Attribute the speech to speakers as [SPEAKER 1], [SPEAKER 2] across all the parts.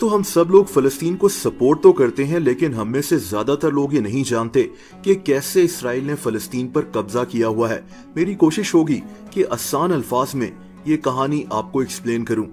[SPEAKER 1] दोस्तों, हम सब लोग फलस्तीन को सपोर्ट तो करते हैं, लेकिन हम में से ज्यादातर लोग ये नहीं जानते कि कैसे इसराइल ने फलस्तीन पर कब्जा किया हुआ है। मेरी कोशिश होगी कि आसान अल्फाज में ये कहानी आपको एक्सप्लेन करूं।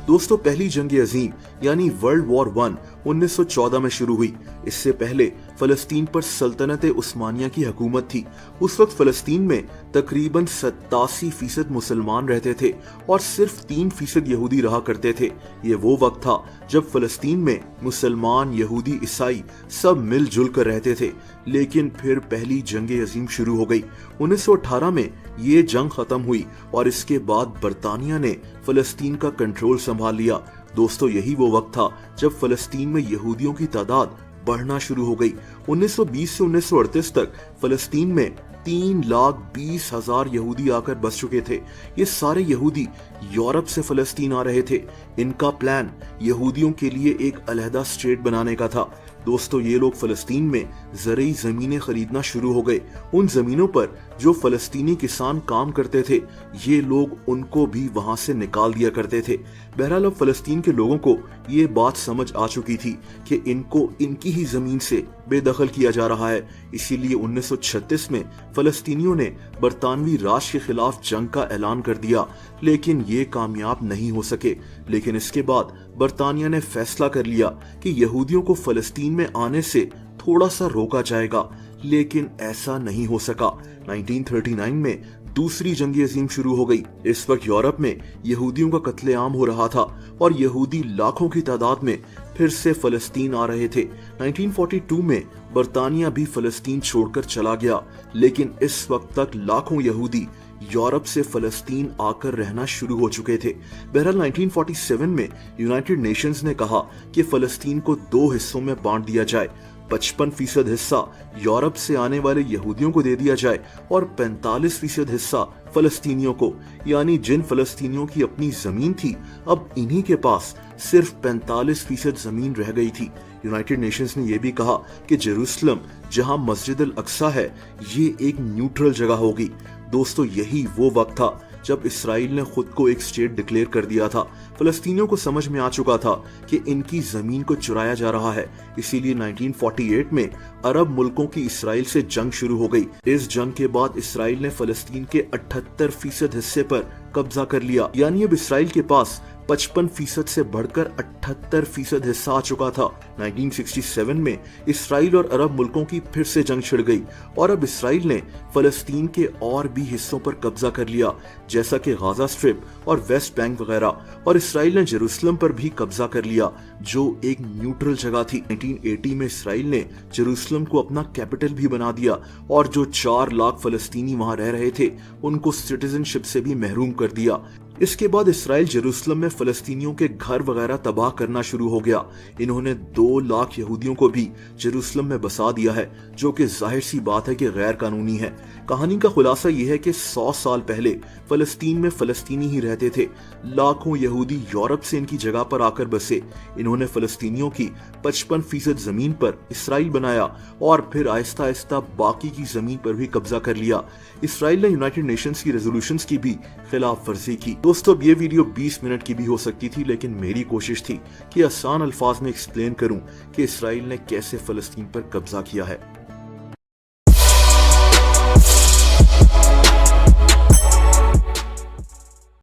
[SPEAKER 1] दोस्तों, पहली जंग अजीम यानी वर्ल्ड वॉर 1 1914 में शुरू हुई। इससे पहले फलस्तीन पर सल्तनत उस्मानिया की हुकूमत थी। उस वक्त फलस्तीन में तकरीबन 87% मुसलमान रहते थे और सिर्फ 3% यहूदी रहा करते थे। ये वो वक्त था जब फलस्तीन में मुसलमान, यहूदी, ईसाई सब मिलजुल कर रहते थे। लेकिन फिर पहली जंग अजीम शुरू हो गई। 1918 में ये जंग खत्म हुई और इसके बाद बरतानिया ने फलस्तीन का कंट्रोल संभाल लिया। दोस्तों, यही वो वक्त था जब फलस्तीन में यहूदियों की तादाद बढ़ना शुरू हो गई। 1920 से 1938 तक फलस्तीन में 3,20,000 यहूदी आकर बस चुके थे। ये सारे यहूदी यूरोप से फलस्तीन आ रहे थे। इनका प्लान यहूदियों के लिए एक अलहदा स्टेट बनाने का था। दोस्तों, ये लोग फलस्तीन में ज़रूरी ज़मीनें खरीदना शुरू हो गए। उन ज़मीनों पर जो फलस्तीनी किसान काम करते थे, ये लोग उनको भी वहां से निकाल दिया करते थे। बहरहाल अब फलस्तीन के लोगों को ये बात समझ आ चुकी थी कि इनको इनकी ही ज़मीन से बेदखल किया जा रहा है। इसीलिए 1936 में फलस्तीनियों ने बरतानवी राज के खिलाफ जंग का ऐलान कर दिया, लेकिन ये कामयाब नहीं हो सके। लेकिन इसके बाद बरतानिया ने फैसला कर लिया कि यहूदियों को फलस्तीन में आने से थोड़ा सा रोका जाएगा, लेकिन ऐसा नहीं हो सका। 1939 में दूसरी जंग अजीम शुरू हो गई। इस वक्त यूरोप में यहूदियों का कत्लेआम हो रहा था और यहूदी लाखों की तादाद में फिर से फलस्तीन आ रहे थे। 1942 में बरतानिया भी फलस्तीन छोड़कर चला गया, लेकिन इस वक्त तक लाखों यहूदी यूरोप से फलस्तीन आकर रहना शुरू हो चुके थे। बहरहाल 1947 में यूनाइटेड नेशंस ने कहा कि फलस्तीन को 2 हिस्सों में बांट दिया जाए। 55% हिस्सा यूरोप से आने वाले यहूदियों को दे दिया जाए और 45% हिस्सा फलस्तीनियों को। यानी जिन फलस्तीनियों की अपनी जमीन थी, अब इन्हीं के पास सिर्फ 45% जमीन रह गई थी। यूनाइटेड नेशंस ने यह भी कहा कि जेरूसलम, जहां मस्जिद अल अक्सा है, ये एक न्यूट्रल जगह होगी। दोस्तों, यही वो वक्त था जब इसराइल ने खुद को एक स्टेट डिक्लेयर कर दिया था। फलस्तीनियों को समझ में आ चुका था कि इनकी जमीन को चुराया जा रहा है। इसीलिए 1948 में अरब मुल्कों की इसराइल से जंग शुरू हो गई। इस जंग के बाद इसराइल ने फलस्तीन के 78% हिस्से पर कब्जा कर लिया। यानी अब इसराइल के पास 55% से बढ़कर 78% हिस्सा आ चुका था। 1967 में इसराइल और अरब मुल्कों की फिर से जंग छिड़ गई और अब इसराइल ने फलस्तीन के और भी हिस्सों पर कब्जा कर लिया, जैसा कि गाजा स्ट्रिप और वेस्ट बैंक वगैरह। और इसराइल ने जेरूसलम पर भी कब्जा कर लिया, जो एक न्यूट्रल जगह थी। 1980 में इसराइल ने जेरूसलम को अपना कैपिटल भी बना दिया और जो 4 लाख फलस्तीनी वहां रह रहे थे, उनको सिटीजनशिप से भी महरूम कर दिया। इसके बाद इसराइल जेरूसलम में फलस्तीनियों के घर वगैरह तबाह करना शुरू हो गया। इन्होंने 2 लाख यहूदियों को भी जेरूसलम में बसा दिया है, जो कि जाहिर सी बात है कि गैर कानूनी है। कहानी का खुलासा यह है कि 100 साल पहले फलस्तीन में फलस्तीनी ही रहते थे। लाखों यहूदी यूरोप से इनकी जगह पर आकर बसे। इन्होंने फलस्तीनियों की 55% जमीन पर इसराइल बनाया और फिर आहिस्ता आहिस्ता बाकी की जमीन पर भी कब्जा कर लिया। इसराइल ने यूनाइटेड नेशंस की रेजोल्यूशंस की भी खिलाफ वर्जी की। दोस्तों, अब ये वीडियो 20 मिनट की भी हो सकती थी, लेकिन मेरी कोशिश थी कि आसान अल्फाज में एक्सप्लेन करूं कि इसराइल ने कैसे फलस्तीन पर कब्जा किया है।